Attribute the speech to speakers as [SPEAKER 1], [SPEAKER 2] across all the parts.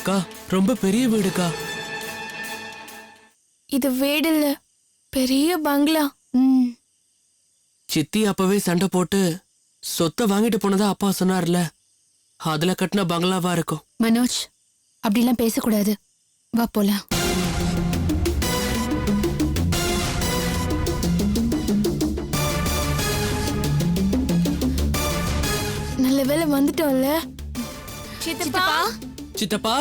[SPEAKER 1] அக்கா ரொம்ப பெரிய வீடுக்கா.
[SPEAKER 2] இது வீடு இல்ல, பெரிய பங்களா.
[SPEAKER 1] சித்தி அப்பவே சண்டை போட்டு சொத்தை வாங்கிட்டு போனதா அப்பா சொன்னார்ல, அதுல கட்டின பங்களாவா இருக்கும்.
[SPEAKER 3] மனோஜ், அப்படிலாம் பேசக்கூடாது. வா போலாம்.
[SPEAKER 2] நல்ல வேளை வந்துட்டோம்ல. சித்தப்பா
[SPEAKER 1] சித்தப்பா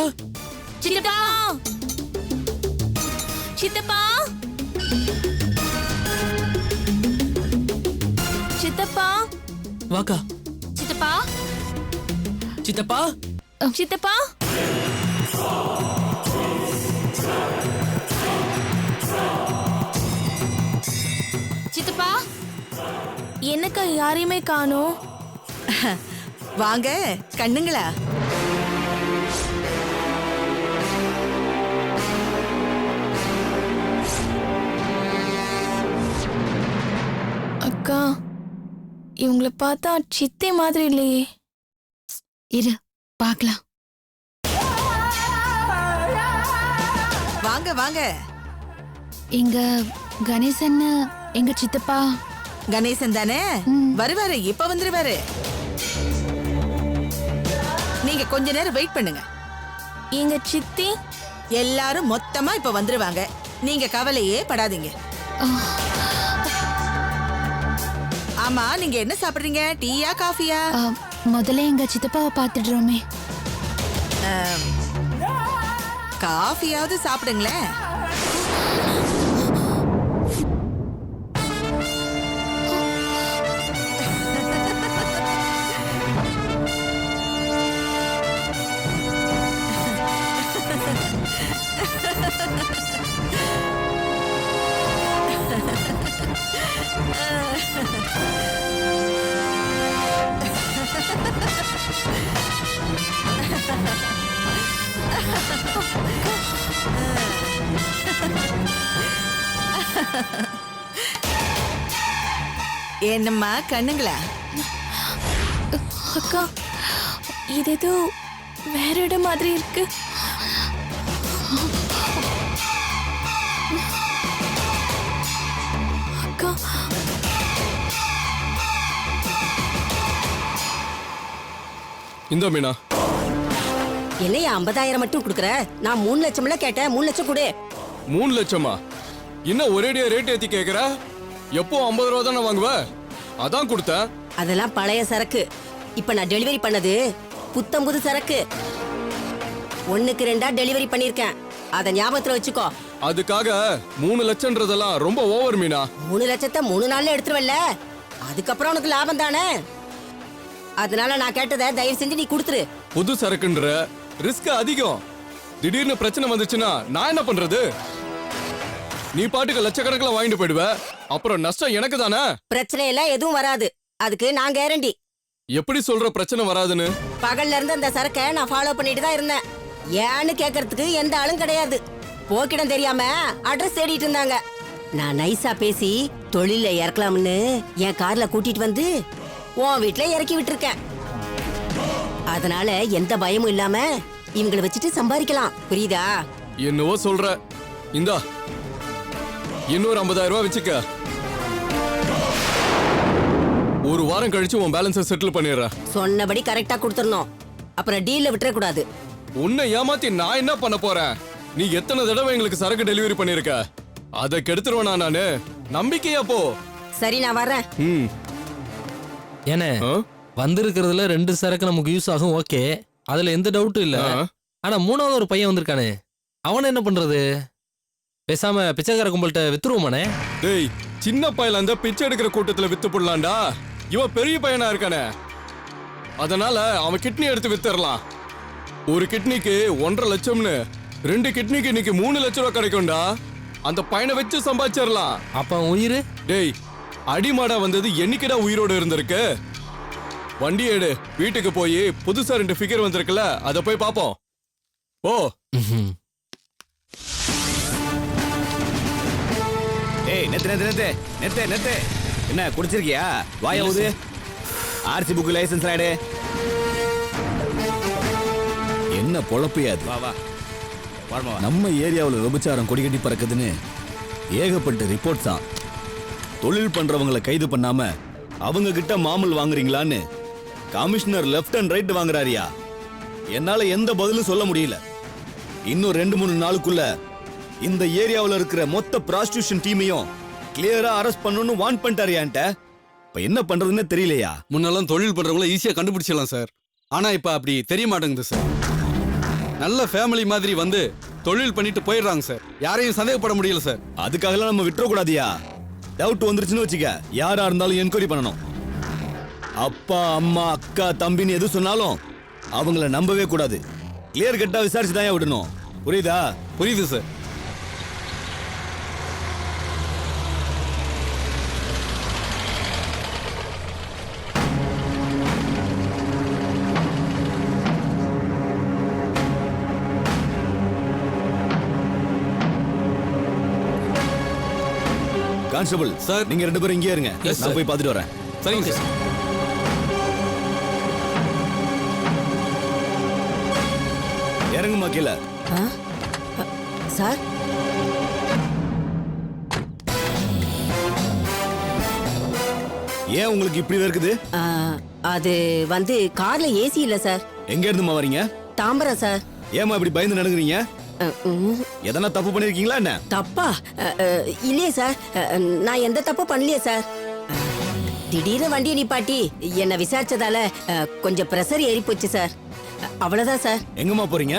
[SPEAKER 2] சித்தப்பா சித்தப்பா சித்தப்பா
[SPEAKER 1] வாக்கா.
[SPEAKER 2] சித்தப்பா
[SPEAKER 1] சித்தப்பா
[SPEAKER 2] சித்தப்பா சித்தப்பா என்னக்கா யாரையுமே காணோம்?
[SPEAKER 4] வாங்க கண்ணுங்களா.
[SPEAKER 2] அக்கா, இவங்கள பார்த்தா சித்தி மாதிரி இல்லையே.
[SPEAKER 3] இரு பார்க்கலாம்.
[SPEAKER 4] வாங்க வாங்க.
[SPEAKER 3] எங்க கணேசன் எங்க சித்தப்பா.
[SPEAKER 4] கணேசன் தானே? வருவாரு, இப்ப வந்துருவாரு. நீங்க கொஞ்ச நேரம் வெயிட் பண்ணுங்க.
[SPEAKER 2] எங்க சித்தி
[SPEAKER 4] எல்லாரும் மொத்தமா இப்ப வந்துருவாங்க. நீங்க கவலையே படாதீங்க. ஆமா, நீங்க என்ன சாப்பிடுறீங்க? டீயா காஃபியா?
[SPEAKER 3] முதல்ல எங்க சித்தப்பாவை பார்த்துடுறோமே.
[SPEAKER 4] காஃபியாவது சாப்பிடுங்களேன். என்னம்மா கண்ணுங்களா?
[SPEAKER 2] அக்கா, இது ஏதோ வேற இடம் மாதிரி இருக்கு. அக்கா,
[SPEAKER 5] இந்த மீனா
[SPEAKER 6] என்னையா 50,000 மட்டும் குடுக்குற? நான் 3 லட்சம்ல கேட்டேன். 3 லட்சம் கொடு.
[SPEAKER 5] 3 லட்சமா? இன்னும் ஒரேடியா ரேட் ஏத்தி கேக்குற? எப்போ 50 ரூபா தானே வாங்குவ? அதான் கொடுத்தேன்.
[SPEAKER 6] அதெல்லாம் பழைய சரக்கு. இப்ப நான் டெலிவரி பண்ணது புத்தம் புது சரக்கு. 1க்கு 2 டெலிவரி பண்ணிருக்கேன். அத ஞாபகத்துல வச்சுக்கோ.
[SPEAKER 5] அதுக்காக 3 லட்சம்ன்றதெல்லாம் ரொம்ப ஓவர் மீனா.
[SPEAKER 6] 3 லட்சத்தை 3 நாள்ல எடுத்துருவல்ல, அதுக்கப்புறம் உனக்கு லாபம் தானே. அதனால நான் கேட்டதை தயவு செஞ்சு நீ கொடுத்துரு.
[SPEAKER 5] புது சரக்குன்ற ரிஸ்க் அதிகம். திடீர்னு பிரச்சனை வந்துச்சுன்னா நான் என்ன பண்றது? நீ பாட்டுக்கு லட்சக்கணக்கில் வாங்கிட்டு போயிடுவ, அப்புறம் நஷ்டம் எனக்கு தானே.
[SPEAKER 6] பிரச்சனை எல்லாம் எதுவும் வராது, அதுக்கு நான் கேரண்டி.
[SPEAKER 5] எப்படி சொல்ற பிரச்சனை வராதுன்னு?
[SPEAKER 6] பகல்ல இருந்து அந்த சரக்கை நான் ஃபாலோ பண்ணிட்டு தான் இருந்தேன். ஏன்னு கேக்குறதுக்கு எந்த ஆளும் கிடையாது. போக்கிடம் தெரியாம அட்ரஸ் தேடிட்டு இருந்தாங்க. நான் நைஸா பேசி தொழில இறக்கலாம்னு என் கார்ல கூட்டிட்டு வந்து உன் வீட்டுல இறக்கி விட்டுருக்கேன். அதனால எந்த பயமும் இல்லாம இவங்களை வச்சுட்டு சம்பாதிக்கலாம். புரியுதா?
[SPEAKER 5] என்னவோ சொல்ற. இந்தா இன்னொரு 50,000 ரூபாய் வச்சுக்க. ஒரு வாரம் கழிச்சு உன் பேலன்ஸை செட்டில் பண்ணிடுறேன்.
[SPEAKER 6] சொன்னபடி கரெக்டா கொடுத்துடணும், அப்புறம் டீல்ல விட்டுற கூடாது.
[SPEAKER 5] உன்னை ஏமாத்தி நான் என்ன பண்ண போறேன்? நீ எத்தனை தடவை எங்களுக்கு சரக்கு டெலிவரி பண்ணிருக்க? அதை கெடுத்துருவேனா நானு? நம்பிக்கையா போ.
[SPEAKER 6] சரி, நான் வர்றேன்.
[SPEAKER 7] ஏனே வந்திருக்கிறதுல 2 சரக்கு நமக்கு யூஸ் ஆகும். ஓகே, அதுல எந்த டவுட்டும் இல்ல. ஆனா 3வது ஒரு பையன் வந்திருக்கானே, அவனை என்ன பண்றது? பேசாம பிச்சைக்கார கும்பல்கிட்ட வித்துருவோமானே?
[SPEAKER 5] டேய், சின்ன பையல அந்த பிச்சை எடுக்கிற கூட்டத்துல வித்து போடலாம்டா. இவன் பெரிய பையனா இருக்கானே, அதனால அவன் கிட்னி எடுத்து வித்துறலாம். ஒரு கிட்னிக்கு 1.5 லட்சம்னு, 2 கிட்னிக்கு இன்னைக்கு 3 லட்சம் ரூபாய் கிடைக்கும்டா. அந்த பையனை வச்சு சம்பாதிச்சிடலாம்.
[SPEAKER 7] அப்ப உயிர்?
[SPEAKER 5] டேய், அடிமாடா வந்தது என்னைக்குடா உயிரோடு இருந்திருக்கு? வண்டி எடு, வீட்டுக்கு போய் புதுசா 2 ஃபிகர் வந்திருக்குல்ல, அதை போய் பாப்போம். ஓ
[SPEAKER 8] ஏய், நெத்து என்ன குடிச்சிருக்கியா? வாயாவது ஆர்சி புக் லைசன்ஸ் ஆடு. என்ன என்ன பொழப்பையாது.
[SPEAKER 5] வா வா வாடமா.
[SPEAKER 8] நம்ம ஏரியாவில் விபச்சாரம் கொடி கட்டி பறக்குதுன்னு ஏகப்பட்ட ரிப்போர்ட் தான். தொழில் பண்றவங்களை கைது பண்ணாம அவங்க கிட்ட மாமூல் வாங்குறீங்களான்னு கமிஷனர் லெஃப்ட் அண்ட் ரைட் வாங்குறாரியா. என்னால எந்த பதிலும் சொல்ல முடியல. இன்னும் 2-3 நாளுக்குள்ள இந்த ஏரியாவில் இருக்கிற மொத்த ப்ராஸ்டியூஷன் டீமையும் கிளியரா அரெஸ்ட் பண்ணணும்னு வான் பண்ணிட்டாரியான்ட்ட. இப்ப என்ன பண்றதுன்னு தெரியலையா.
[SPEAKER 9] முன்னெல்லாம் தொழில் பண்றவங்கள ஈஸியா கண்டுபிடிச்சிடலாம் சார். ஆனா இப்ப அப்படி தெரிய மாட்டேங்குது சார். நல்ல ஃபேமிலி மாதிரி வந்து தொழில் பண்ணிட்டு போயிடுறாங்க சார். யாரையும் சந்தேகப்பட முடியல சார்.
[SPEAKER 8] அதுக்காகலாம் நம்ம விட்டுற கூடாதியா. டவுட் வந்துருச்சுன்னு வச்சுக்க, யாரா இருந்தாலும் என்கொயரி பண்ணணும். அப்பா அம்மா அக்கா தம்பின்னு எது சொன்னாலும் அவங்கள நம்பவே கூடாது. கிளியர் கட்டா விசாரிச்சு தான் விடணும். புரியுதா?
[SPEAKER 9] புரியுது சார்.
[SPEAKER 8] Constable
[SPEAKER 9] sir.
[SPEAKER 8] நீங்க 2 பேரும் இங்கே இருங்க.
[SPEAKER 9] Yes,
[SPEAKER 8] நான்
[SPEAKER 9] sir.
[SPEAKER 8] போய் பார்த்துட்டு வரேன்.
[SPEAKER 9] சரிங்க சார்.
[SPEAKER 8] இறங்குமா கீழே.
[SPEAKER 6] சார்
[SPEAKER 8] ஏன் உங்களுக்கு இப்படி இருக்குது?
[SPEAKER 6] அது வந்து கார்ல ஏசி இல்ல சார்.
[SPEAKER 8] எங்க இருந்துமா வரீங்க?
[SPEAKER 6] தாம்பரம் சார்.
[SPEAKER 8] ஏமா இப்படி பயந்து நடக்குறீங்க? எதனா தப்பு பண்ணிருக்கீங்களா என்ன?
[SPEAKER 6] தப்பா? இல்லையே சார், நான் எந்த தப்பும் பண்ணலையே சார். திடீர்னு வண்டியை நிப்பாட்டி என்ன விசாரிச்சதால கொஞ்சம் பிரஷர் ஏறி போச்சு சார். அவ்வளவுதான் சார்.
[SPEAKER 8] எங்கம்மா போறீங்க?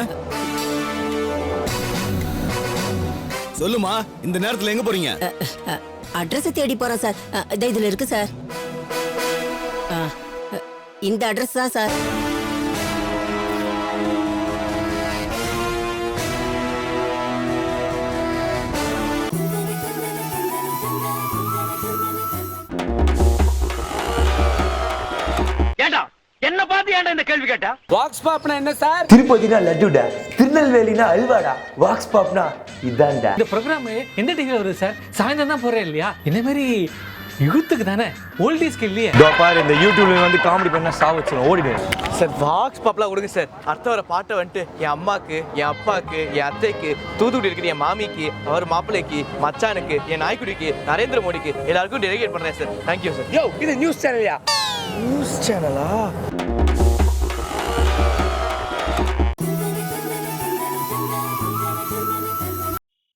[SPEAKER 8] சொல்லுமா, இந்த நேரத்துல எங்க போறீங்க?
[SPEAKER 6] அட்ரஸ் தேடி போறேன் சார். இதுல இருக்கு சார். இந்த அட்ரஸ் தான் சார்.
[SPEAKER 10] என்ன பார்த்து ஏன்டா இந்த கேள்வி கேட்டா?
[SPEAKER 11] வாக்ஸ் பாப்னா என்ன சார்?
[SPEAKER 10] திருப்பதினா லட்டுடா, திருநெல்வேலினா அல்வாடா, வாக்ஸ் பாப்னா இதான்டா.
[SPEAKER 11] இந்த ப்ரோக்ராம் எந்த டிவில வருது சார்? சாயந்தரம் தான் போறேன் இல்லையா? இந்த மாதிரி யூத்துக்கு தானே, ஓல்டீஸ்க்கு இல்லையே.
[SPEAKER 10] பாரு இந்த யூடியூப்ல வந்து காமெடி பண்ணா சாவச்சிரும், ஓடிடுவேன்
[SPEAKER 11] சார். வாக்ஸ் பாப்லாம் கொடுங்க சார். அடுத்த வர பாட்டை வந்துட்டு என் அம்மாக்கு, என் அப்பாக்கு, என் அத்தைக்கு, தூத்துக்குடி இருக்கிற என் மாமிக்கு, அவர் மாப்பிள்ளைக்கு, மச்சானுக்கு, என் நாய்க்குடிக்கு, நரேந்திர மோடிக்கு எல்லாருக்கும் டெலிகேட் பண்றேன் சார். Thank you sir. யோ, இது நியூஸ் சேனல்யா? நியூஸ் சேனலா?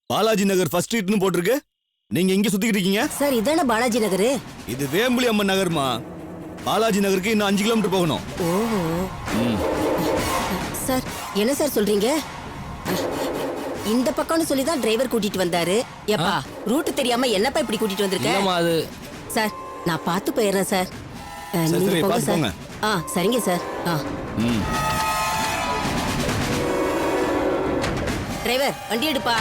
[SPEAKER 8] பாலாஜி நகர் ஃபர்ஸ்ட் ஸ்ட்ரீட்னு போட்டிருக்கு. நீங்க எங்க சுத்திக்கிட்டு இருக்கீங்க?
[SPEAKER 6] சார் இதான பாலாஜி நகரு?
[SPEAKER 8] இது வேம்புலி அம்மன் நகர்மா. பாலாஜி நகருக்கு இன்னும் 5 கிலோமீட்டர் போகணும்.
[SPEAKER 6] ஓஹோ. சார் என்ன சார் சொல்றீங்க? இந்த பக்கம்னு சொல்லி தான் டிரைவர் கூட்டிட்டு வந்தாரு. ஏப்பா ரூட் தெரியாம என்னப்பா இப்படி கூட்டிட்டு வந்திருக்க?
[SPEAKER 7] இல்லம்மா அது.
[SPEAKER 6] சார் நான் பார்த்து போயிடுறேன் சார்.
[SPEAKER 8] சரி,
[SPEAKER 6] நீங்க போங்க
[SPEAKER 8] பார்த்து
[SPEAKER 6] சார்.
[SPEAKER 8] போங்க.
[SPEAKER 6] சரிங்க சார். டிரைவர் வண்டி எடுப்பா.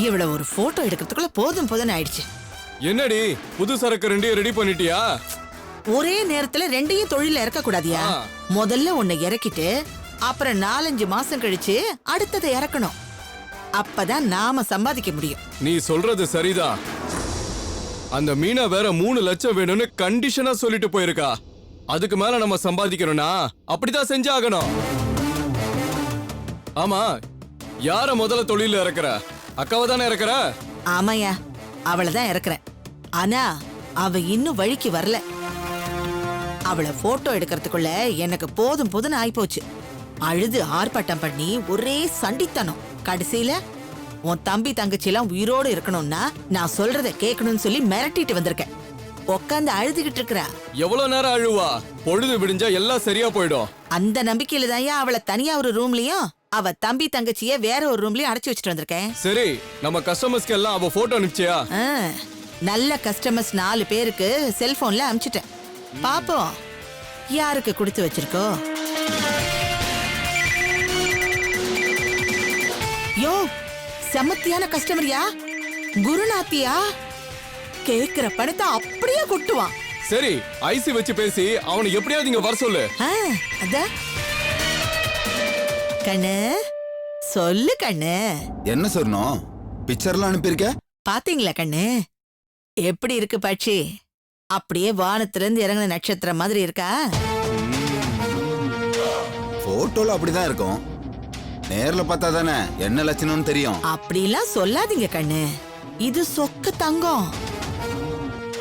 [SPEAKER 4] இவ்வளவு ஒரு போட்டோ எடுக்கிறதுக்குள்ள போதும் போதும்னு ஆயிடுச்சு.
[SPEAKER 5] என்னடி புது சரக்கு 2 ரெடி பண்ணிட்டியா?
[SPEAKER 4] ஒரே நேரத்துல 2ஐயும் தொழில இறக்க கூடாதியா? முதல்ல ஒண்ணு இறக்கிட்டு அப்புறம் 4-5 மாசம் கழிச்சு அடுத்ததை இறக்கணும். அப்பதான் நாம சம்பாதிக்க முடியும்.
[SPEAKER 5] நீ சொல்றது சரிதான். அந்த மீனா வேற 3 லட்சம் வேணும்னு கண்டிஷனா சொல்லிட்டு போயிருக்கா. அதுக்கு மேல நம்ம சம்பாதிக்கணும்னா அப்படிதான் செஞ்சாகணும். ஆமா, யார முதல்ல தொழில இறக்குற? அக்காவை தானே இறக்குற?
[SPEAKER 4] ஆமாயா, அவளைதான் இறக்குறேன். ஆனா அவ இன்னும் வழிக்கு வரல. அவளை போட்டோ எடுக்கிறதுக்குள்ள எனக்கு போதும் போதும்னு ஆயிப்போச்சு. அழுது ஆர்ப்பாட்டம் பண்ணி ஒரே சண்டித்தனம். கடைசியில உன் தம்பி தங்கச்சி எல்லாம் உயிரோடு இருக்கணும்னா நான் சொல்றத கேட்கணும்னு சொல்லி மிரட்டிட்டு வந்திருக்கேன். உட்காந்து அழுதுகிட்டு இருக்கிறா.
[SPEAKER 5] எவ்வளவு நேரம் அழுவா? பொழுது விடிஞ்சா எல்லாம் சரியா போயிடும்.
[SPEAKER 4] அந்த நம்பிக்கையில தான் அவளை தனியா ஒரு ரூம்லயும் அவ தம்பி தங்கச்சிய வேற ஒரு ரூம்லயும் அடைச்சு வச்சுட்டு வந்திருக்கேன்.
[SPEAKER 5] சரி, நம்ம கஸ்டமர்ஸ்க்கு எல்லாம் அவ போட்டோ அனுப்பிச்சியா?
[SPEAKER 4] நல்ல கஸ்டமர்ஸ் 4 பேருக்கு செல்போன்ல அனுப்பிச்சிட்டேன். பாப்போம் யாருக்கு கொடுத்து வச்சிருக்கோ. யோ, செமத்தியான கஸ்டமர்யா, குருநாத்தியா. கேக்குற பணத்தை அப்படியே கொட்டுவான்.
[SPEAKER 5] சரி, ஐசி வச்சு பேசி அவனை எப்படியாவது இங்க வர சொல்லு.
[SPEAKER 4] அத கண்ணு சொல்லு கண்ணு.
[SPEAKER 12] என்ன சொன்னோம்? பிக்சர்லாம் அனுப்பியிருக்க?
[SPEAKER 4] பாத்தீங்களா கண்ணு? எப்படி இருக்கு பட்சி? அப்படியே வானத்துல இருந்து இறங்கின நட்சத்திரம் மாதிரி இருக்கா?
[SPEAKER 12] போட்டோல அப்படிதான் இருக்கும். நேர்ல பார்த்தா தானே என்ன லட்சணம்னு தெரியும்.
[SPEAKER 4] அப்படிலாம் சொல்லாதீங்க கண்ணு. இது சொக்க தங்கம்.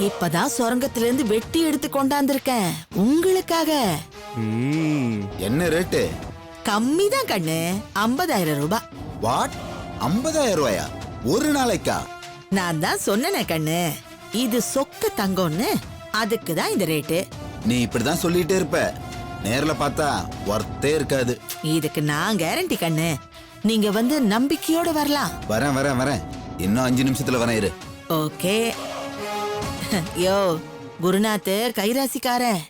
[SPEAKER 4] இப்பதான் சுரங்கத்துல இருந்து வெட்டி எடுத்து கொண்டாந்துருக்கேன் உங்களுக்காக.
[SPEAKER 12] என்ன ரேட்டு?
[SPEAKER 4] கம்மிதான் கண்ணு, 50,000 ரூபாய்.
[SPEAKER 12] வாட்? 50,000 ரூபாயா ஒரு நாளைக்கா?
[SPEAKER 4] நான் தான் சொன்னேனே கண்ணு, இது சொக்க தங்கம்னு. அதுக்கு தான் இந்த ரேட்டு.
[SPEAKER 12] நீ இப்படிதான் சொல்லிட்டே இருப்ப, நேர்ல பார்த்தா ஒர்த்தே இருக்காது.
[SPEAKER 4] இதுக்கு நான் கேரண்டி கண்ணு. நீங்க வந்து நம்பிக்கையோட வரலாம்.
[SPEAKER 12] வரேன் வரேன் வரேன், இன்னும் 5 நிமிஷத்துல வரேன் இரு.
[SPEAKER 4] ஓகே. யோ குருநாத் கைராசிக்காரன்.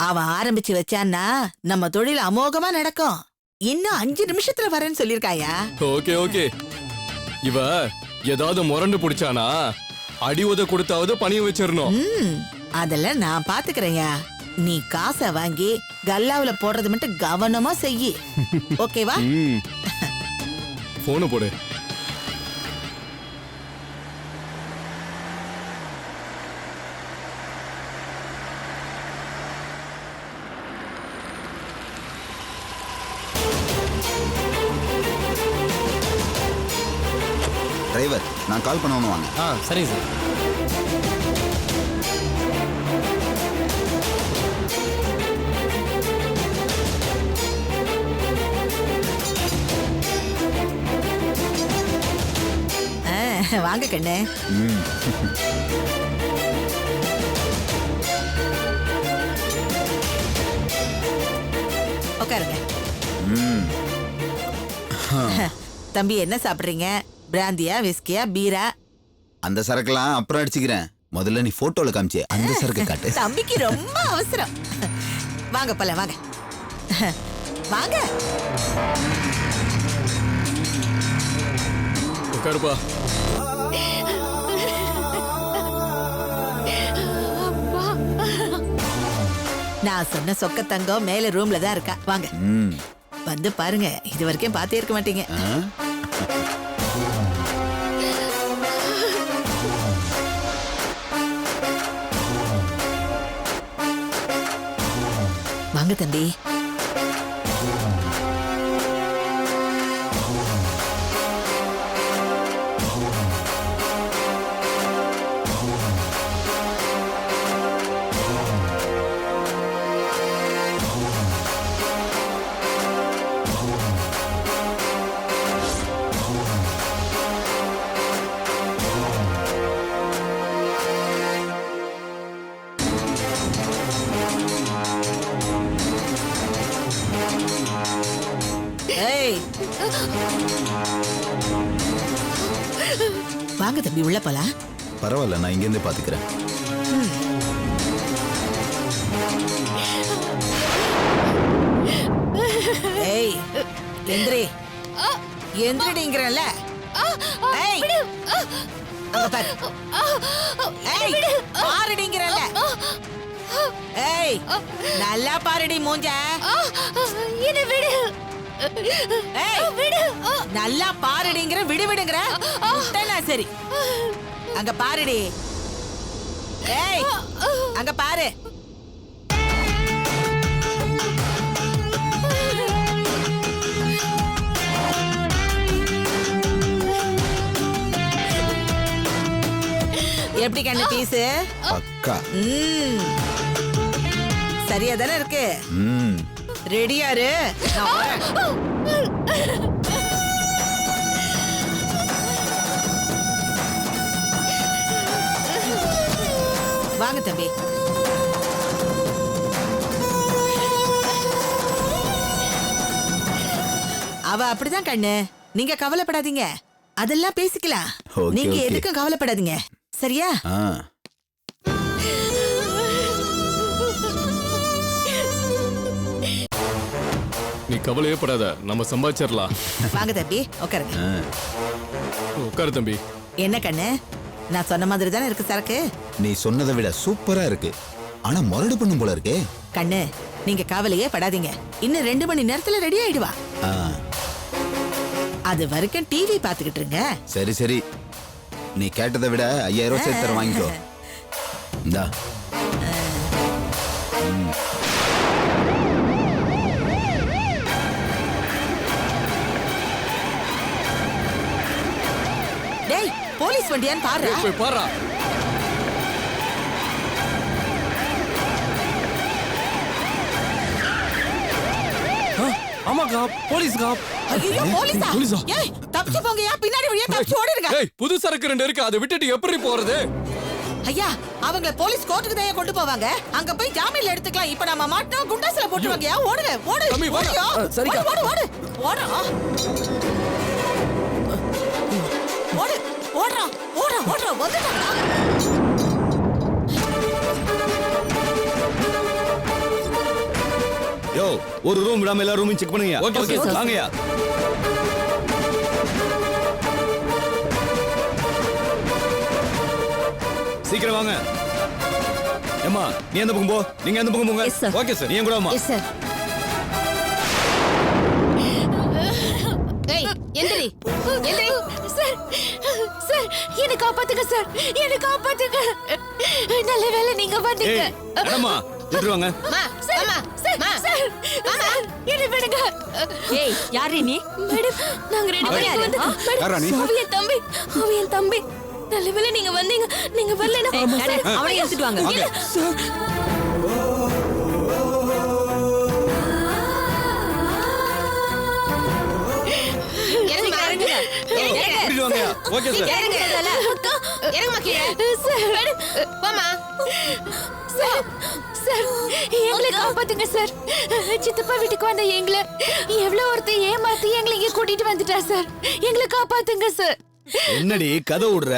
[SPEAKER 4] அவன் ஆரம்பிச்சு வச்சான்னா நம்ம தொழில் அமோகமா நடக்கும். இன்னும் 5 நிமிஷத்துல வரேன்னு சொல்லிருக்காயா?
[SPEAKER 5] Okay okay. இவ ஏதாவது முரண்டு பிடிச்சானா அடி உத கொடுத்தாவது பணிய வச்சிரணும்.
[SPEAKER 4] அதெல்லாம் நான் பாத்துக்கிறேன்யா. நீ காசை வாங்கி கல்லாவுல போடுறது மட்டும் கவனமா செய்யி. ஓகேவா?
[SPEAKER 5] போன போடு.
[SPEAKER 12] டிரைவர், நான் கால் பண்ணணும் வாங்க.
[SPEAKER 7] சரி சார்.
[SPEAKER 4] வாங்க கண்ணு. உட்காருங்க. தம்பி என்ன சாப்பிடுறீங்க? பிராந்தியா, விஸ்கியா, பீரா?
[SPEAKER 12] அந்த சரக்குலாம் அப்புறம் அடிச்சுக்கிறேன். முதல்ல நீ போட்டோல காமிச்சே அந்த சரக்கு காட்டு.
[SPEAKER 4] தம்பிக்கு ரொம்ப அவசரம். வாங்க போல, வாங்க வாங்க.
[SPEAKER 5] உட்காருப்பா.
[SPEAKER 4] நான் சொன்ன சொக்க தங்கம் மேல ரூம்ல தான் இருக்கா. வாங்க வந்து பாருங்க. இது வரைக்கும் பார்த்தே இருக்க மாட்டீங்க. வாங்க தம்பி. வாங்க தம்பி, உள்ள போலாம்.
[SPEAKER 12] பரவாயில்ல, நான் இங்க இருந்து பாத்துக்கிறேன்.
[SPEAKER 4] ஏய் எந்திரி, எந்திரிங்கறல. ஏய் அங்க பாரு. ஏய் பாருடிங்கறல. ஏய் நல்லா பாருடி மூஞ்ச.
[SPEAKER 2] என்ன விடு.
[SPEAKER 4] ஏய் விடு. நல்லா பாருடிங்கற, விடு விடுங்கற. முட்டனா சரி. அங்க பாருடி. ஏய் அங்க பாரு. எப்படி கண்ணு பீஸ்?
[SPEAKER 12] பக்கா.
[SPEAKER 4] சரியா தானே இருக்கு? ரெடியா இரு. வாங்க தம்பி. அவ அப்படிதான் கண்ணு, நீங்க கவலைப்படாதீங்க. அதெல்லாம் பேசிக்கலாம். நீங்க எதுக்கும் கவலைப்படாதீங்க, சரியா?
[SPEAKER 5] நீ கவலையே படாத, நம்ம சம்பாதிச்சிடலாம்.
[SPEAKER 4] வாங்க தம்பி உட்காருங்க.
[SPEAKER 5] உட்காரு தம்பி.
[SPEAKER 4] என்ன கண்ணு, நான் சொன்ன மாதிரி தானே இருக்கு சரக்கு?
[SPEAKER 12] நீ சொன்னதை விட சூப்பரா இருக்கு. ஆனா மறுடு பண்ணும் போல இருக்கே.
[SPEAKER 4] கண்ணு நீங்க கவலையே படாதீங்க. இன்னும் 2 மணி நேரத்துல ரெடி ஆயிடுவா. அது வரைக்கும் டிவி பாத்துக்கிட்டு இருங்க.
[SPEAKER 12] சரி சரி, நீ கேட்டதை விட 5000 ரூபாய் சேர்த்து தரேன், வாங்கிக்கோ. இந்தா.
[SPEAKER 4] டேய் போலீஸ் வண்டியான்னு பாரு.
[SPEAKER 5] போய் பாரா.
[SPEAKER 7] ஆமாக்கா போலீஸ்க்கா.
[SPEAKER 4] ஐயோ போலீஸா? ஏய் தப்பிச்சு போங்கயா, பின்னாடி வழியா தப்பிச்சு ஓடிடுங்க.
[SPEAKER 5] ஏய் புது சரக்கு 2 இருக்கு, அதை விட்டுட்டு எப்படி போறது?
[SPEAKER 4] ஐயா அவங்கள போலீஸ் கோர்ட்டுக்கு தான் கொண்டு போவாங்க. அங்க போய் ஜாமீன்ல எடுத்துக்கலாம். இப்ப நம்ம மாட்டோம் குண்டாஸ்ல போட்டுவாங்கயா. ஓடுங்க ஓடு.
[SPEAKER 5] தம்பி, வாடா.
[SPEAKER 4] ஓடியா.
[SPEAKER 1] சரிக்கா.
[SPEAKER 4] ஓடு ஓடு ஓடு. ஓடு ஓடுறா ஓடுறா ஓடுறா வந்துட்டாங்கடா.
[SPEAKER 8] யோ, ஒரு ரூம் விடாம எல்லா ரூமையும் செக் பண்ணுங்க.
[SPEAKER 5] Okay sir.
[SPEAKER 8] வாங்கயா. சீக்கிரம் வாங்க. ஏம்மா நீ எந்த பக்கம் போ, நீங்க எந்த பக்கம் போங்க.
[SPEAKER 5] Okay sir.
[SPEAKER 8] நீ என் கூட வாம்மா.
[SPEAKER 3] Yes sir. ஏய் எந்திரி எந்திரி.
[SPEAKER 2] சார் சார் என்ன காப்பாத்துங்க சார், என்ன காப்பாத்துங்க. நல்ல வேளை நீங்க வந்தீங்க.
[SPEAKER 8] ஏய் என்னம்மா விட்டுருவாங்க.
[SPEAKER 2] என்ன விடுங்க.
[SPEAKER 6] ஏய் யாரு நீ?
[SPEAKER 2] மேடம் நாங்க ரெண்டு பேரும் வந்து
[SPEAKER 9] யாரா நீ?
[SPEAKER 2] அவ என் தம்பி, அவ என் தம்பி. நல்ல வேளை நீங்க வந்தீங்க. நீங்க வரலனா
[SPEAKER 6] அவனை எடுத்துட்டு வாங்க.
[SPEAKER 8] கூட்டிட்டு வாங்கயா.
[SPEAKER 5] Okay sir.
[SPEAKER 2] சார் எங்களை காப்பாத்துங்க சார். சித்தப்பா வீட்டுக்கு வந்த எங்களை எவ்வளவு ஒருத்தர் ஏமாத்தி எங்களை இங்க கூட்டிட்டு வந்துட்டா சார். எங்களை காப்பாத்துங்க சார்.
[SPEAKER 8] என்னடி கதை விடுற?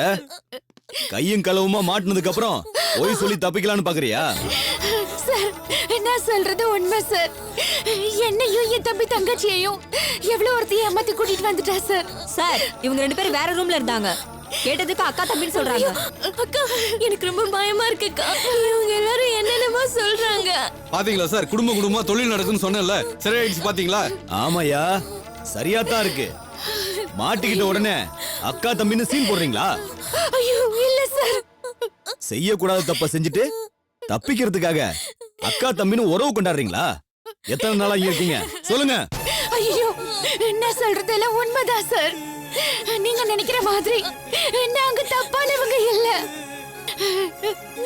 [SPEAKER 8] கையும் களவுமா மாட்டினதுக்கு அப்புறம் போய் சொல்லி தப்பிக்கலாம்னு பாக்குறியா?
[SPEAKER 2] சார் நான் சொல்றது உண்மை சார். என்னையும் என் தம்பி தங்கச்சியையும் எவ்வளவு ஒருத்தர் ஏமாத்தி கூட்டிட்டு வந்துட்டா சார்.
[SPEAKER 6] சார் இவங்க 2 பேரும் வேற ரூம்ல இருந்தாங்க. கேட்டதுக்கு அக்கா தம்பின்னு சொல்றாங்க.
[SPEAKER 2] அக்கா எனக்கு ரொம்ப பயமா இருக்குக்கா. இவங்க எல்லாரும் என்னென்னமோ சொல்றாங்க.
[SPEAKER 9] பாத்தீங்களா சார், குடும்பமா தொழில் நடக்குன்னு சொன்னேன்ல, சரியாயிடுச்சு பாத்தீங்களா?
[SPEAKER 8] ஆமாயா, சரியா தான் இருக்கு. மாட்டிக்கிட்ட உடனே அக்கா தம்பின்னு சீன் போடுறீங்களா?
[SPEAKER 2] ஐயோ இல்ல சார்.
[SPEAKER 8] செய்யக்கூடாத தப்ப செஞ்சுட்டு தப்பிக்கிறதுக்காக அக்கா தம்பின்னு உறவு கொண்டாடுறீங்களா? எத்தனை நாளா இங்க இருக்கீங்க சொல்லுங்க.
[SPEAKER 2] ஐயோ என்ன சொல்றதெல்லாம் உண்மைதான் சார். நீங்க நினைக்கிற மாதிரி நாங்க தப்பானவங்க இல்ல.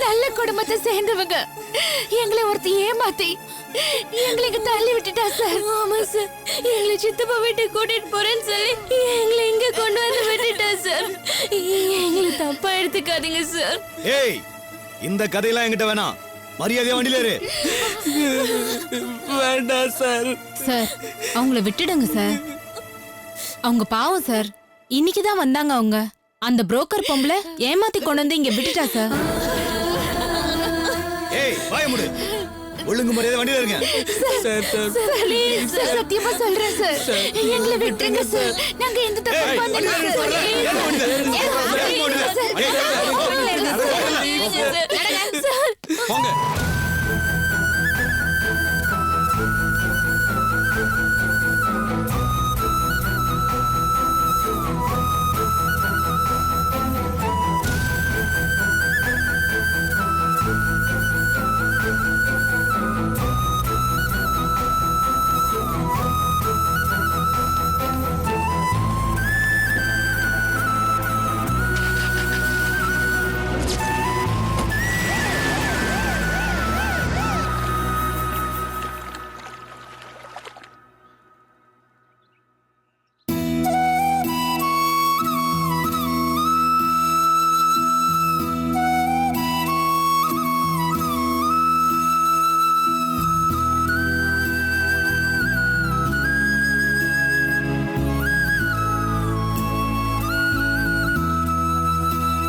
[SPEAKER 2] நல்ல குடும்பத்தை சேர்ந்தவங்க. எங்களை ஒருத்தி ஏமாத்தி எங்களுக்கு தள்ளி விட்டுட்டா சார். ஆமா சார், எங்களை சித்தப்பா வீட்டுக்கு கூட்டிட்டு போறேன்னு சொல்லி எங்களை இங்க கொண்டு வந்து விட்டுட்டா சார். எங்களை தப்பா எடுத்துக்காதீங்க சார்.
[SPEAKER 8] ஏய் இந்த கதையெல்லாம் என்கிட்ட வேணாம். மரியாதையா வண்டியில ஏறு.
[SPEAKER 1] வேண்டாம் சார்.
[SPEAKER 3] சார் அவங்கள விட்டுடுங்க சார். அவங்க பாவம் சார். இன்னைக்கு தான் வந்தாங்க அவங்க. அந்த புரோக்கர் பொம்பளை ஏமாத்தி கொண்டு வந்து இங்க விட்டுட்டா சார்.
[SPEAKER 8] ஏய் வாய மூடு. ஒழுங்கு மரியாதை வண்டியில இருங்க.
[SPEAKER 2] சார் சத்தியமா சொல்றேன் சார். எங்களை விட்டுருங்க சார். நாங்க எந்த தப்பு பண்ணல சார்.
[SPEAKER 5] போங்க.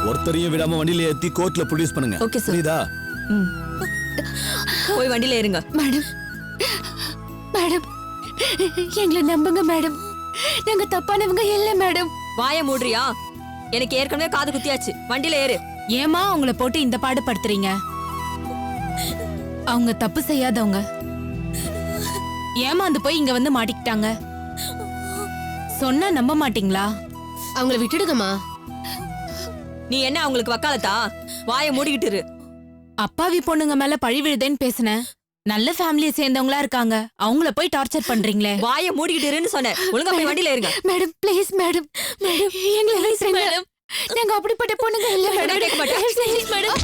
[SPEAKER 8] ஒருத்தரையும் விடாம வண்டியில ஏத்தி கோர்ட்ல ப்ரொடியூஸ் பண்ணுங்க.
[SPEAKER 6] Okay sir.
[SPEAKER 8] புரியுதா?
[SPEAKER 6] போய் வண்டியில ஏறுங்க.
[SPEAKER 2] மேடம் மேடம் எங்களை நம்புங்க மேடம். நாங்க தப்பானவங்க இல்ல மேடம்.
[SPEAKER 6] வாய மூடுறியா? எனக்கு ஏற்கனவே காது குத்தியாச்சு. வண்டியில ஏறு.
[SPEAKER 3] ஏமா அவங்கள போட்டு இந்த பாடுபடுத்துறீங்க? அவங்க தப்பு செய்யாதவங்க. ஏமாந்து போய் இங்க வந்து மாட்டிக்கிட்டாங்க. சொன்னா நம்ப மாட்டீங்களா?
[SPEAKER 2] அவங்கள விட்டுடுங்கம்மா.
[SPEAKER 13] நீ என்ன அவங்களுக்கு வக்காலத்தா? வாயை மூடிக்கிட்டு இரு.
[SPEAKER 3] அப்பாவி பொண்ணுங்க மேல பழி விழுதேன்னு பேசுனேன். நல்ல ஃபேமிலியை சேர்ந்தவங்களா இருக்காங்க, அவங்கள போய் டார்ச்சர் பண்றீங்களே.
[SPEAKER 13] வாயை மூடிக்கிட்டு இருன்னு சொன்னேன். ஒழுங்கா போய் வண்டியில இருங்க.
[SPEAKER 2] மேடம் ப்ளீஸ் மேடம், மேடம் எங்களை விட்டுருங்க.
[SPEAKER 3] மேடம்
[SPEAKER 2] நாங்க அப்படிப்பட்ட பொண்ணுங்க இல்ல
[SPEAKER 13] கேட்க மாட்டேன்.
[SPEAKER 2] மேடம்.